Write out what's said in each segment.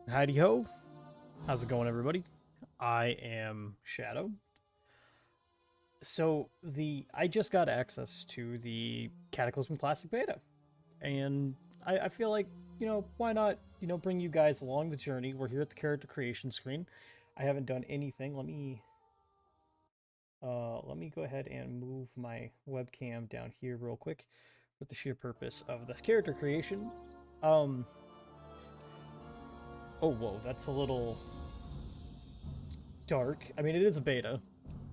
Heidi ho, how's it going, everybody? I am Shadow. I just got access to the Cataclysm Classic Beta, and I feel like why not bring you guys along the journey. We're here at the character creation screen. I haven't done anything. Let me go ahead and move my webcam down here real quick, with the sheer purpose of this character creation. Um. Oh whoa, that's a little dark. I mean, it is a beta,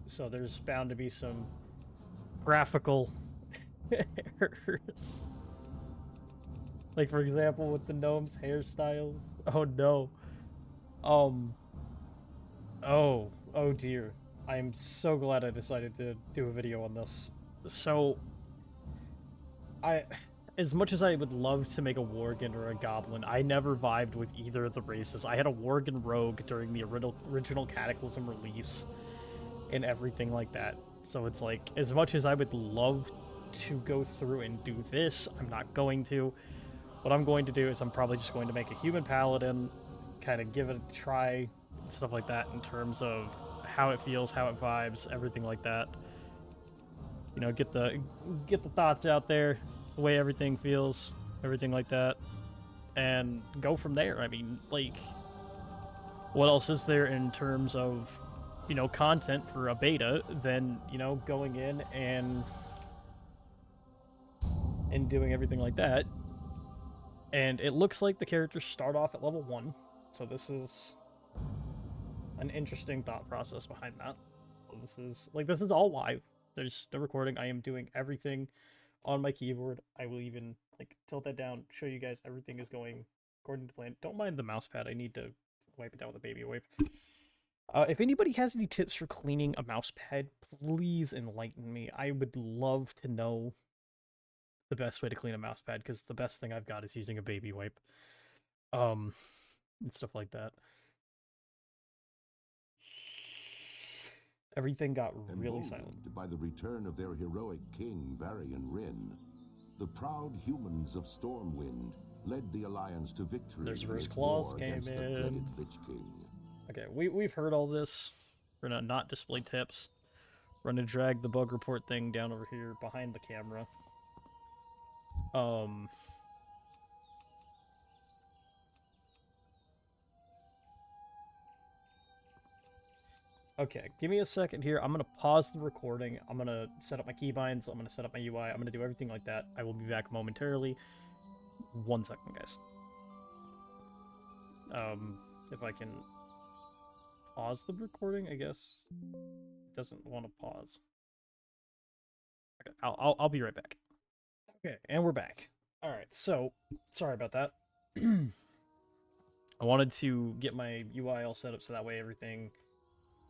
so there's bound to be some graphical errors. Like, for example, with the gnome's hairstyles. Oh no. Um. Oh dear. I am so glad I decided to do a video on this. So, I, as much as I would love to make a worgen or a goblin, I never vibed with either of the races. I had a worgen rogue during the original Cataclysm release and everything like that. So it's like, as much as I would love to go through and do this, I'm not going to. What I'm going to do is I'm probably just going to make a human paladin, kind of give it a try, stuff like that, in terms of how it feels, how it vibes, everything like that. You know, get the thoughts out there, the way everything feels, everything like that, and go from there. I mean, like, what else is there in terms of content for a beta than going in and doing everything like that. And it looks like the characters start off at level 1, so this is an interesting thought process behind that. This is all live. There's no recording. I am doing everything on my keyboard. I will even tilt that down, show you guys everything is going according to plan. Don't mind the mouse pad. I need to wipe it down with a baby wipe. If anybody has any tips for cleaning a mouse pad, please enlighten me. I would love to know the best way to clean a mouse pad, because the best thing I've got is using a baby wipe. Um, and stuff like that. Everything got really silent. Emboldened by the return of their heroic king, Varian Wrynn, the proud humans of Stormwind led the Alliance to victory There's in Rose its Claws war came against the in. dreaded Lich King. Okay, we've heard all this. We're gonna not display tips. We're gonna drag the bug report thing down over here behind the camera. Um, okay, give me a second here. I'm gonna pause the recording. I'm gonna set up my keybinds. I'm gonna set up my UI. I'm gonna do everything like that. I will be back momentarily. 1 second, guys. If I can pause the recording, I guess. It doesn't want to pause. Okay, I'll be right back. Okay, and we're back. All right, so sorry about that. I wanted to get my UI all set up so that way everything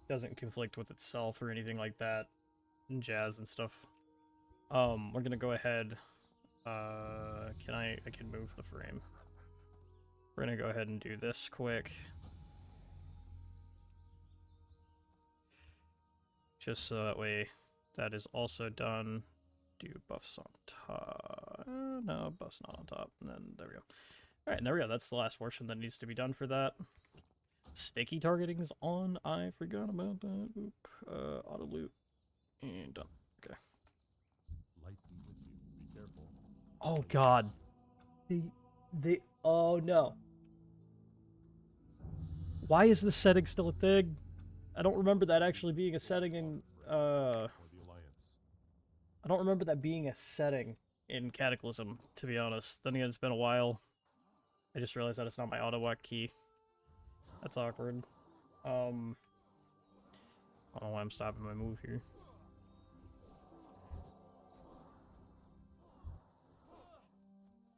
doesn't conflict with itself or anything like that, and jazz and stuff. We're gonna go ahead. I can move the frame. We're gonna go ahead and do this quick, just so that way that is also done. Do buffs on top. No, buffs not on top. And then there we go. All right, and there we go. That's the last portion that needs to be done for that. Sticky targeting is on. I forgot about that. Oop. Auto loot. And done. Okay. Be careful. Oh god. Oh no. Why is this setting still a thing? I don't remember that actually being a setting in I don't remember that being a setting in Cataclysm, to be honest. Then again, it's been a while. I just realized that it's not my auto-lock key. That's awkward. I don't know why I'm stopping my move here.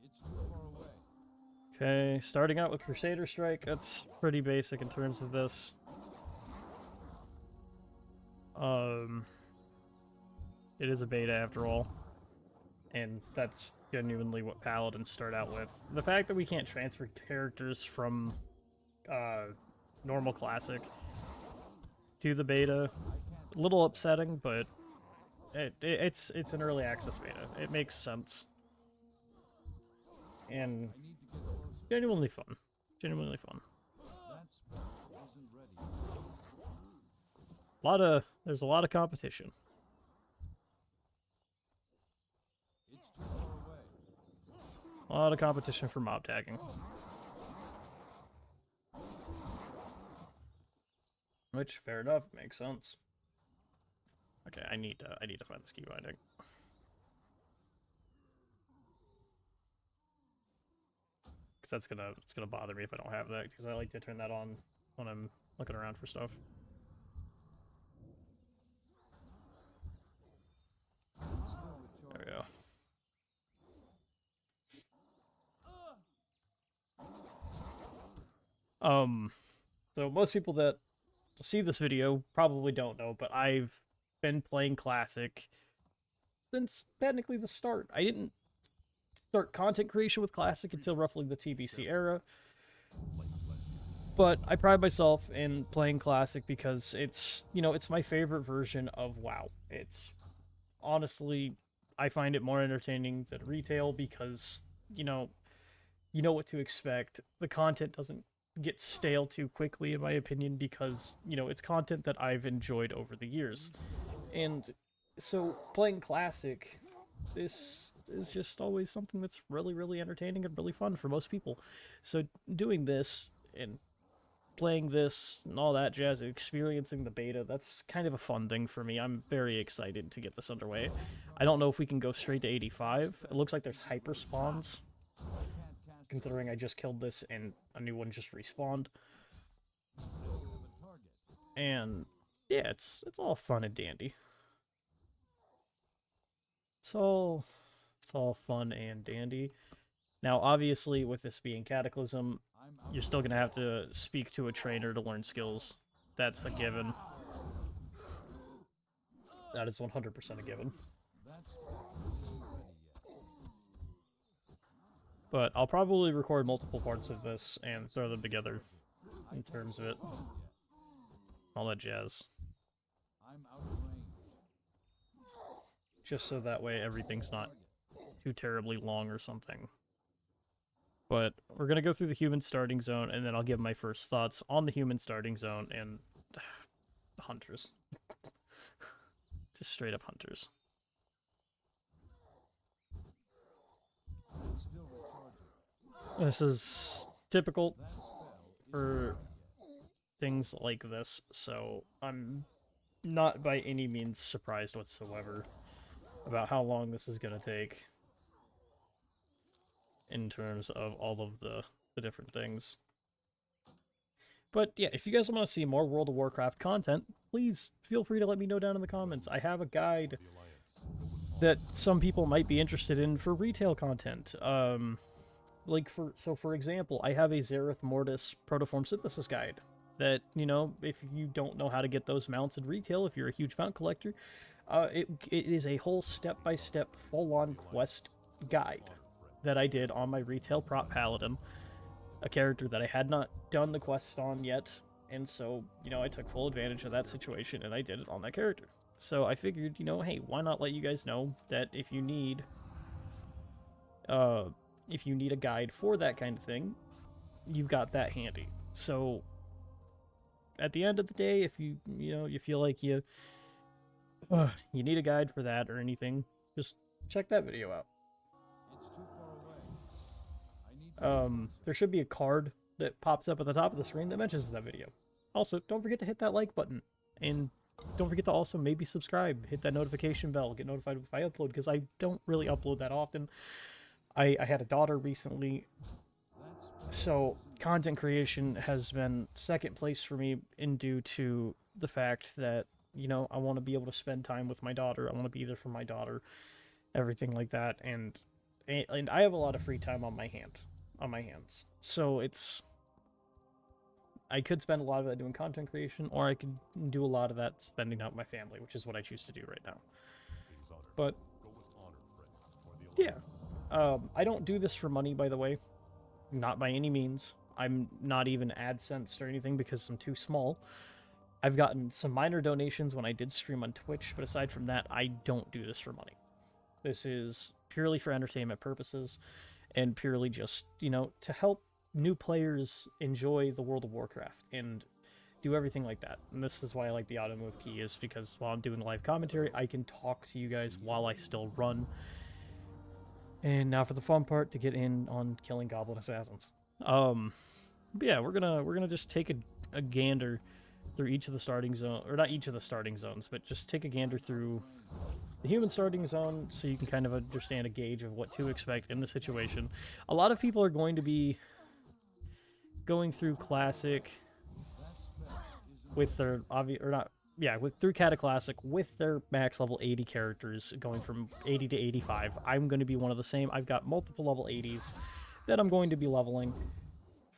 It's too far away. Okay, starting out with Crusader Strike. That's pretty basic in terms of this. It is a beta after all. And that's genuinely what Paladins start out with. The fact that we can't transfer characters from normal Classic to the beta, a little upsetting, but it's an early access beta. It makes sense. And genuinely fun. Genuinely fun. there's a lot of competition. It's too far away. A lot of competition for mob tagging. Which, fair enough, makes sense. Okay, I need to find this key binding. Because it's gonna bother me if I don't have that, because I like to turn that on when I'm looking around for stuff. There we go. So most people that see this video probably don't know, but I've been playing Classic since technically the start. I didn't start content creation with Classic until roughly the TBC era, but I pride myself in playing Classic because it's, you know, it's my favorite version of WoW. It's honestly, I find it more entertaining than retail because, you know what to expect. The content doesn't get stale too quickly, in my opinion, because, you know, it's content that I've enjoyed over the years. And so playing Classic, this is just always something that's really, really entertaining and really fun for most people. So doing this and playing this and all that jazz, experiencing the beta, that's kind of a fun thing for me. I'm very excited to get this underway. I don't know if we can go straight to 85. It looks like there's hyper spawns, considering I just killed this and a new one just respawned. And yeah, it's all fun and dandy. It's all fun and dandy. Now, obviously, with this being Cataclysm, you're still gonna have to speak to a trainer to learn skills. That's a given. That is 100% a given. But I'll probably record multiple parts of this and throw them together in terms of it. All that jazz. Just so that way everything's not too terribly long or something. But we're going to go through the human starting zone, and then I'll give my first thoughts on the human starting zone and hunters. Just straight up hunters. This is typical for things like this, so I'm not by any means surprised whatsoever about how long this is going to take in terms of all of the different things. But yeah, if you guys want to see more World of Warcraft content, please feel free to let me know down in the comments. I have a guide that some people might be interested in for retail content. For example, I have a Zereth Mortis Protoform Synthesis guide that, you know, if you don't know how to get those mounts in retail, if you're a huge mount collector, it is a whole step-by-step full-on quest guide that I did on my retail prop paladin, a character that I had not done the quest on yet, and so, you know, I took full advantage of that situation and I did it on that character. So I figured, you know, hey, why not let you guys know that if you need a guide for that kind of thing, you've got that handy. So at the end of the day, if you feel like you need a guide for that or anything, just check that video out. There should be a card that pops up at the top of the screen that mentions that video. Also, don't forget to hit that like button, and don't forget to also maybe subscribe, hit that notification bell, get notified if I upload, because I don't really upload that often. I had a daughter recently, so content creation has been second place for me in due to the fact that, you know, I want to be able to spend time with my daughter. I want to be there for my daughter, everything like that, and I have a lot of free time on my hands. So I could spend a lot of that doing content creation, or I could do a lot of that spending out with my family, which is what I choose to do right now. But yeah, I don't do this for money, by the way. Not by any means. I'm not even AdSense or anything because I'm too small. I've gotten some minor donations when I did stream on Twitch, but aside from that, I don't do this for money. This is purely for entertainment purposes and purely just, you know, to help new players enjoy the World of Warcraft and do everything like that. And this is why I like the auto move key, is because while I'm doing live commentary, I can talk to you guys while I still run. And now for the fun part, to get in on killing goblin assassins. But yeah, we're gonna just take a gander through each of the starting zone, or not each of the starting zones, but just take a gander through the human starting zone so you can kind of understand a gauge of what to expect in the situation. A lot of people are going to be going through Classic with their through Cataclassic with their max level 80 characters, going from 80 to 85. I'm going to be one of the same. I've got multiple level 80s that I'm going to be leveling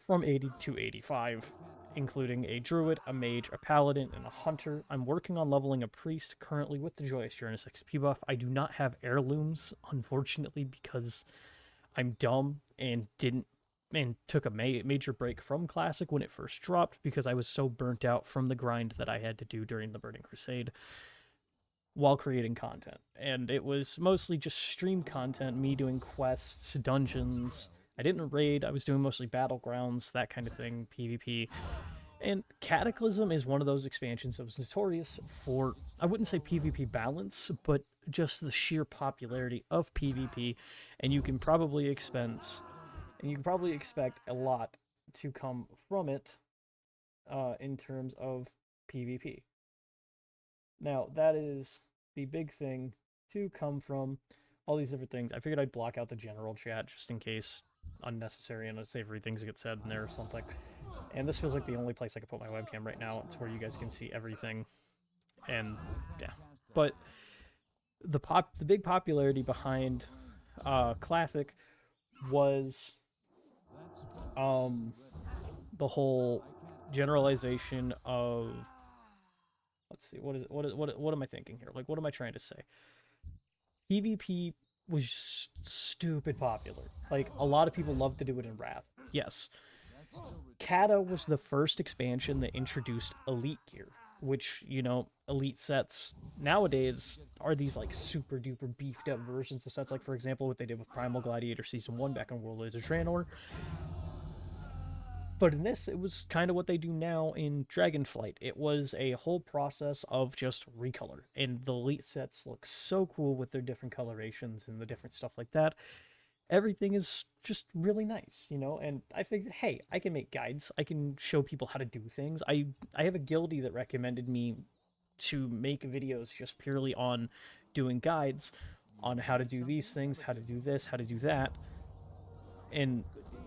from 80 to 85, including a druid, a mage, a paladin, and a hunter. I'm working on leveling a priest currently with the Joyous Journus XP buff. I do not have heirlooms, unfortunately, because I'm dumb and took a major break from Classic when it first dropped, because I was so burnt out from the grind that I had to do during the Burning Crusade while creating content. And it was mostly just stream content, me doing quests, dungeons. I didn't raid, I was doing mostly battlegrounds, that kind of thing, PvP. And Cataclysm is one of those expansions that was notorious for, I wouldn't say PvP balance, but just the sheer popularity of PvP, and you can probably expect a lot to come from it in terms of PvP. Now, that is the big thing to come from all these different things. I figured I'd block out the general chat just in case unnecessary and unsavory things get said in there or something. And this feels like the only place I could put my webcam right now. It's where you guys can see everything. And yeah, but the big popularity behind Classic was the whole generalization of, let's see, what am I thinking here? Like, what am I trying to say? PvP was stupid popular. Like, a lot of people love to do it in Wrath. Yes. Cata was the first expansion that introduced elite gear, which, you know, elite sets nowadays are these, like, super duper beefed up versions of sets. Like, for example, what they did with Primal Gladiator Season 1 back in Warlords of Draenor. But in this, it was kind of what they do now in Dragonflight. It was a whole process of just recolor. And the elite sets look so cool with their different colorations and the different stuff like that. Everything is just really nice, you know? And I figured, hey, I can make guides. I can show people how to do things. I have a guildie that recommended me to make videos just purely on doing guides on how to do these things, how to do this, how to do that. And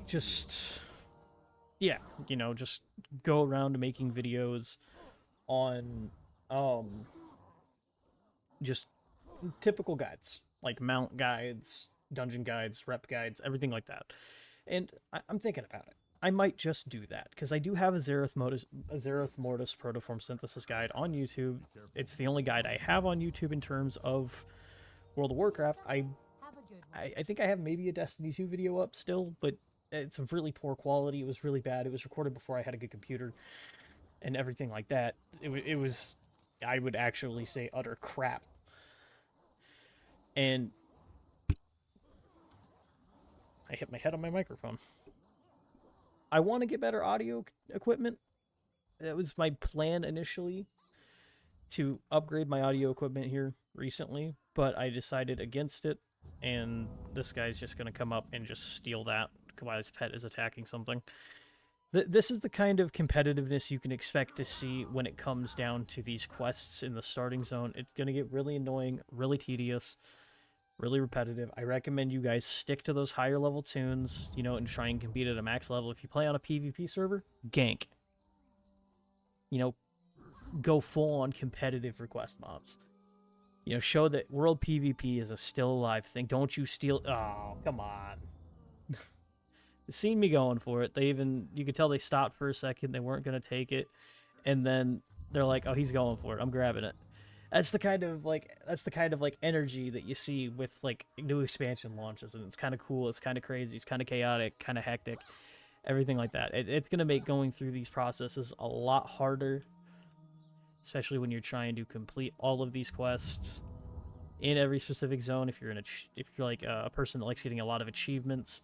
just, yeah, you know, just go around making videos on just typical guides, like mount guides, dungeon guides, rep guides, everything like that. And I'm thinking about it. I might just do that, because I do have a Zereth Mortis Protoform Synthesis guide on YouTube. It's the only guide I have on YouTube in terms of World of Warcraft. I think I have maybe a Destiny 2 video up still, but it's of really poor quality. It was really bad. It was recorded before I had a good computer and everything like that. It was, I would actually say, utter crap. And I hit my head on my microphone. I want to get better audio equipment. That was my plan initially, to upgrade my audio equipment here recently, but I decided against it, and this guy's just going to come up and just steal that while his pet is attacking something. This is the kind of competitiveness you can expect to see when it comes down to these quests in the starting zone. It's going to get really annoying, really tedious, really repetitive. I recommend you guys stick to those higher level tunes, you know, and try and compete at a max level. If you play on a PvP server, gank. You know, go full on competitive request mobs. You know, show that world PvP is a still alive thing. Don't you steal... Oh, come on. They seen me going for it. You could tell they stopped for a second. They weren't going to take it. And then they're like, oh, he's going for it. I'm grabbing it. That's the kind of energy that you see with like new expansion launches, and it's kind of cool. It's kind of crazy. It's kind of chaotic, kind of hectic, everything like that. It's going to make going through these processes a lot harder, especially when you're trying to complete all of these quests in every specific zone. If you're like a person that likes getting a lot of achievements,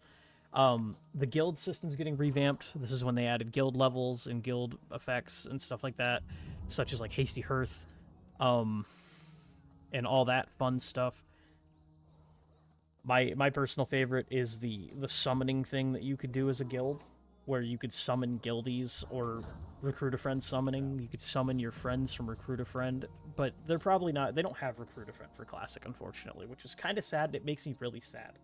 The guild system's getting revamped. This is when they added guild levels and guild effects and stuff like that, such as like Hasty Hearth, and all that fun stuff. My personal favorite is the summoning thing that you could do as a guild, where you could summon guildies or recruit a friend summoning. You could summon your friends from recruit a friend, but they're probably not. They don't have recruit a friend for Classic, unfortunately, which is kind of sad. It makes me really sad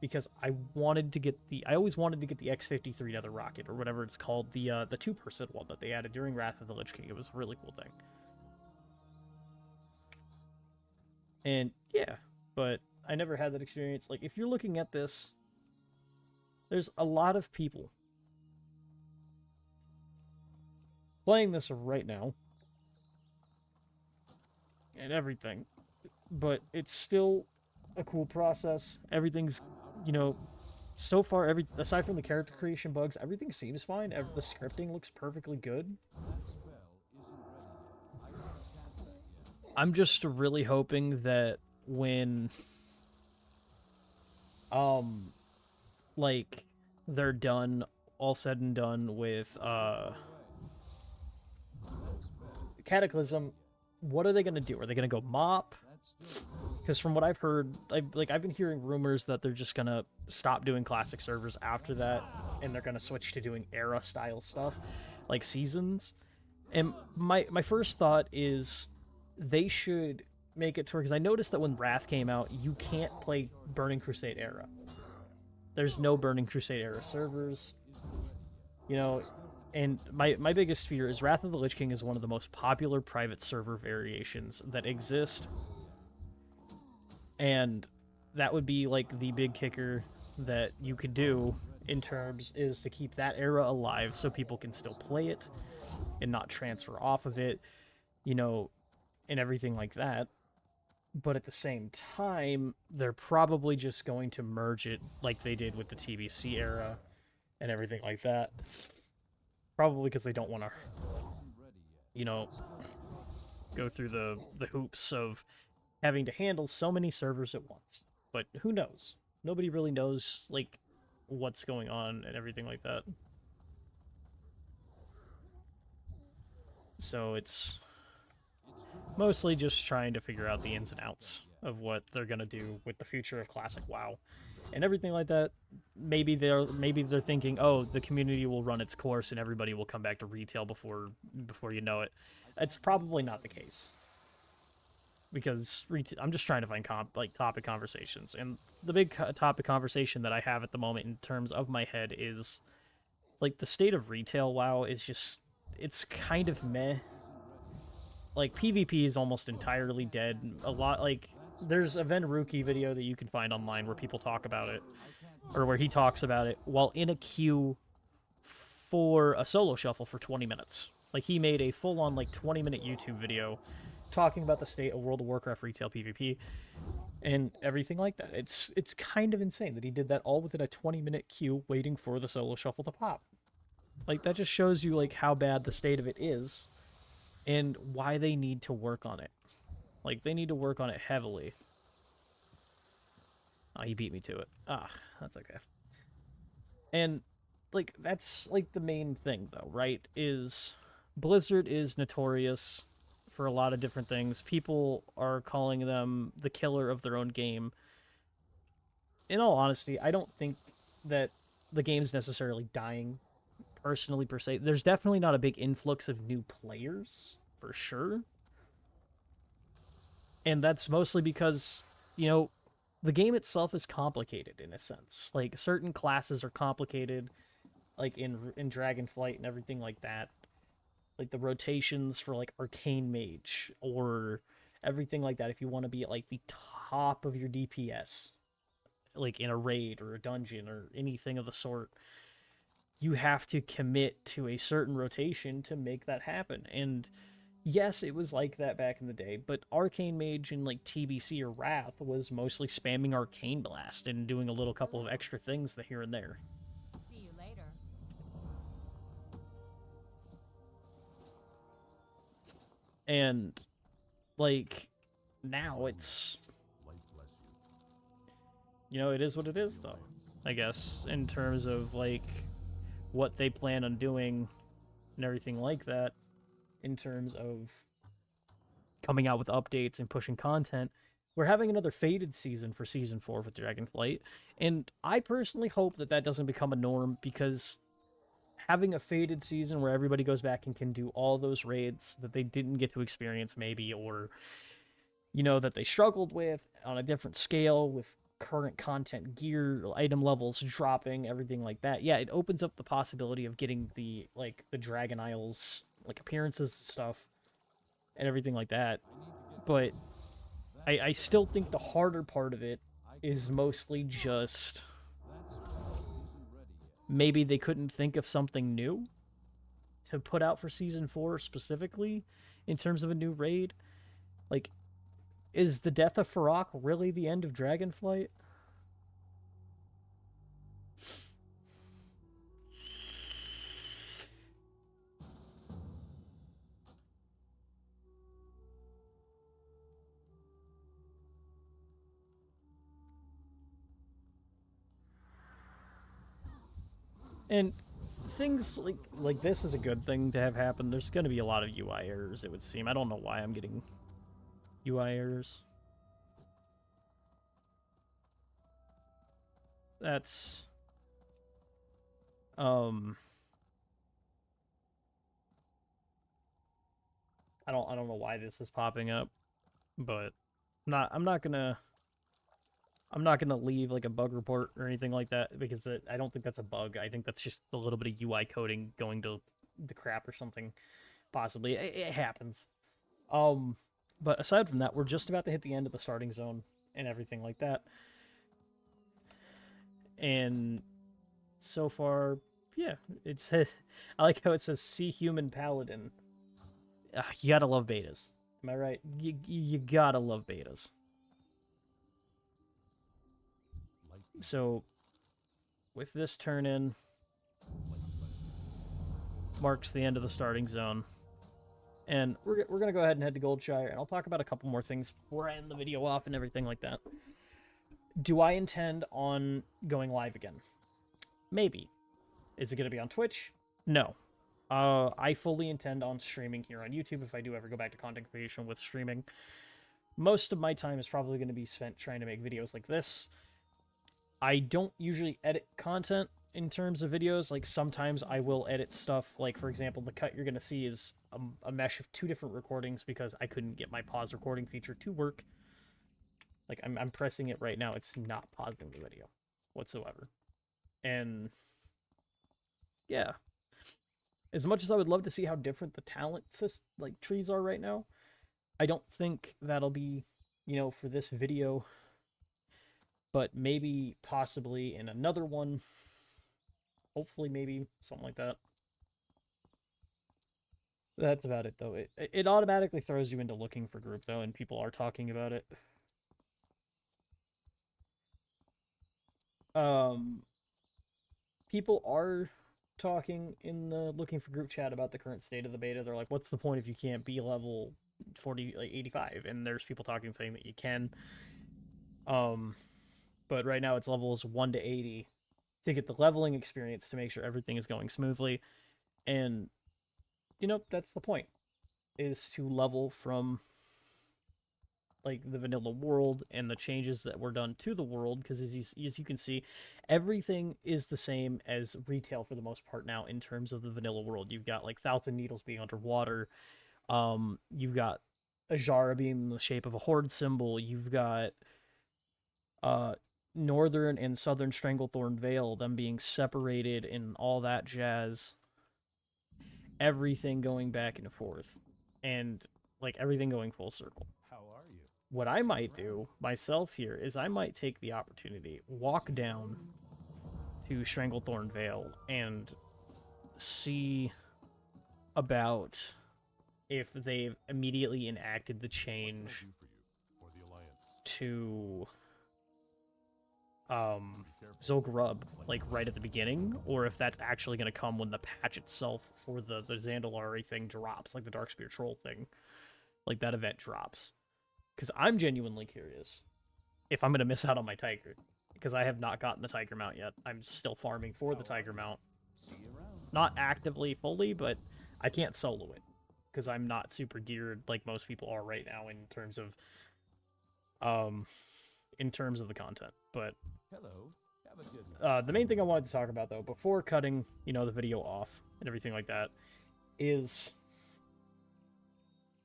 because I wanted to get the. I always wanted to get the X-53 Nether Rocket or whatever it's called, the two-person one that they added during Wrath of the Lich King. It was a really cool thing. And yeah, but I never had that experience. Like, if you're looking at this, there's a lot of people playing this right now and everything, but it's still a cool process. Everything's, you know, so far, aside from the character creation bugs, everything seems fine. The scripting looks perfectly good. I'm just really hoping that when like they're done, all said and done with Cataclysm, what are they gonna do? Are they gonna go mop? Because from what I've heard, I've been hearing rumors that they're just gonna stop doing classic servers after that, and they're gonna switch to doing era style stuff, like seasons. And my first thought is they should make it to where, because I noticed that when Wrath came out, you can't play Burning Crusade era. There's no Burning Crusade era servers, you know. And my biggest fear is Wrath of the Lich King is one of the most popular private server variations that exist. And that would be like the big kicker that you could do in terms is to keep that era alive so people can still play it and not transfer off of it, you know, and everything like that. But at the same time, they're probably just going to merge it like they did with the TBC era and everything like that. Probably because they don't want to, you know, go through the hoops of having to handle so many servers at once. But who knows? Nobody really knows, like, what's going on and everything like that. So it's mostly just trying to figure out the ins and outs of what they're gonna do with the future of Classic WoW and everything like that. Maybe they're thinking, oh, the community will run its course and everybody will come back to retail before you know it. It's probably not the case, because I'm just trying to find topic conversations, and the big topic conversation that I have at the moment in terms of my head is like the state of retail WoW is just, it's kind of meh. Like, PvP is almost entirely dead. A lot, like, there's a Venruki video that you can find online where people talk about it, or where he talks about it while in a queue for a solo shuffle for 20 minutes. Like, he made a full-on, like, 20-minute YouTube video talking about the state of World of Warcraft retail PvP and everything like that. It's kind of insane that he did that all within a 20-minute queue waiting for the solo shuffle to pop. Like, that just shows you, like, how bad the state of it is and why they need to work on it. Like, they need to work on it heavily. Oh, he beat me to it. Ah, that's okay. And, like, that's, like, the main thing, though, right? Is Blizzard is notorious for a lot of different things. People are calling them the killer of their own game. In all honesty, I don't think that the game's necessarily dying, personally, per se. There's definitely not a big influx of new players, for sure. And that's mostly because, you know, the game itself is complicated in a sense. Like, certain classes are complicated, like in Dragonflight and everything like that. Like, the rotations for, like, Arcane Mage or everything like that. If you want to be at, like, the top of your DPS, like in a raid or a dungeon or anything of the sort, you have to commit to a certain rotation to make that happen. And yes, it was like that back in the day, but Arcane Mage in, like, TBC or Wrath was mostly spamming Arcane Blast and doing a little couple of extra things here and there. See you later. And, like, now it's, you know, it is what it is, though. I guess, in terms of like what they plan on doing and everything like that, in terms of coming out with updates and pushing content. We're having another faded season for season 4 with Dragonflight, and I personally hope that that doesn't become a norm, because having a faded season where everybody goes back and can do all those raids that they didn't get to experience maybe, or that they struggled with on a different scale with current content, gear, item levels dropping, everything like that. Yeah, it opens up the possibility of getting the Dragon Isles like appearances and stuff and everything like that. But I still think the harder part of it is mostly just maybe they couldn't think of something new to put out for season 4 specifically in terms of a new raid. Like, is the death of Farak really the end of Dragonflight? And things like this is a good thing to have happen. There's going to be a lot of UI errors, it would seem. I don't know why I'm getting UI errors. That's I don't know why this is popping up, but I'm not gonna leave like a bug report or anything like that, because I don't think that's a bug. I think that's just a little bit of UI coding going to the crap or something. Possibly it happens. But aside from that, we're just about to hit the end of the starting zone and everything like that. And so far, yeah, it's I like how it says "See Human Paladin." You gotta love betas. Am I right? You gotta love betas. So, with this turn in, marks the end of the starting zone. And we're going to go ahead and head to Goldshire, and I'll talk about a couple more things before I end the video off and everything like that. Do I intend on going live again? Maybe. Is it going to be on Twitch? No. I fully intend on streaming here on YouTube if I do ever go back to content creation with streaming. Most of my time is probably going to be spent trying to make videos like this. I don't usually edit content in terms of videos. Like, sometimes I will edit stuff. Like, for example, the cut you're going to see is a mesh of 2 different recordings because I couldn't get my pause recording feature to work. Like, I'm pressing it right now. It's not pausing the video whatsoever. And yeah, as much as I would love to see how different the talent trees are right now, I don't think that'll be, for this video. But maybe, possibly in another one. Hopefully, maybe something like that. That's about it, though. It automatically throws you into looking for group, though, and people are talking about it. People are talking in the looking for group chat about the current state of the beta. They're like, what's the point if you can't be level 85? And there's people talking saying that you can. But right now it's levels 1 to 80 to get the leveling experience to make sure everything is going smoothly. And, that's the point, is to level from like the vanilla world and the changes that were done to the world, because as you can see, everything is the same as retail for the most part now in terms of the vanilla world. You've got like Thousand Needles being underwater, you've got Ajara being in the shape of a horde symbol, you've got Northern and Southern Stranglethorn Vale, them being separated and all that jazz. Everything going back and forth, and like everything going full circle. How are you? What I might do myself here is I might take the opportunity, walk down to Stranglethorn Vale, and see about if they've immediately enacted the change to Zolgrub, like right at the beginning, or if that's actually going to come when the patch itself for the Zandalari thing drops, like the Darkspear Troll thing, like that event drops. Because I'm genuinely curious if I'm going to miss out on my Tiger. because I have not gotten the tiger mount yet. I'm still farming for the tiger mount. See you around. Not actively fully, but I can't solo it because I'm not super geared like most people are right now in terms of the content. But Hello. Have a good one. the main thing I wanted to talk about though, before cutting, the video off and everything like that, is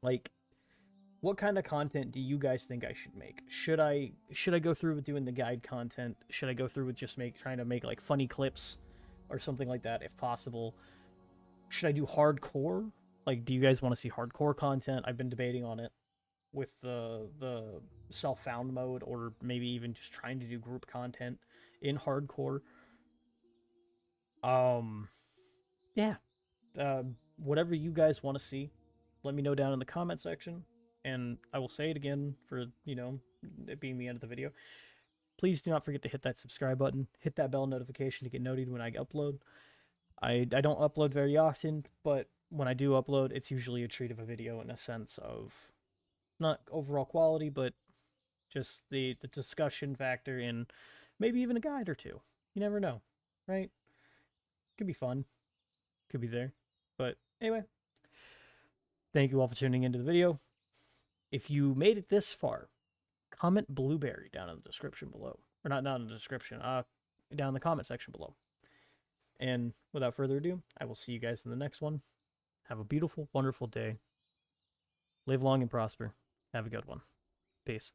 like, what kind of content do you guys think I should make? Should I go through with doing the guide content? Should I go through with just trying to make like funny clips or something like that if possible? Should I do hardcore? Like, do you guys want to see hardcore content? I've been debating on it with the self-found mode, or maybe even just trying to do group content in hardcore. Yeah. Whatever you guys want to see, let me know down in the comment section. And I will say it again for, it being the end of the video. Please do not forget to hit that subscribe button. Hit that bell notification to get notified when I upload. I don't upload very often, but when I do upload, it's usually a treat of a video in a sense of not overall quality, but just the discussion factor and maybe even a guide or two. You never know, right? Could be fun. Could be there. But anyway, thank you all for tuning into the video. If you made it this far, comment blueberry down in the description below. Or not down in the description, down in the comment section below. And without further ado, I will see you guys in the next one. Have a beautiful, wonderful day. Live long and prosper. Have a good one. Peace.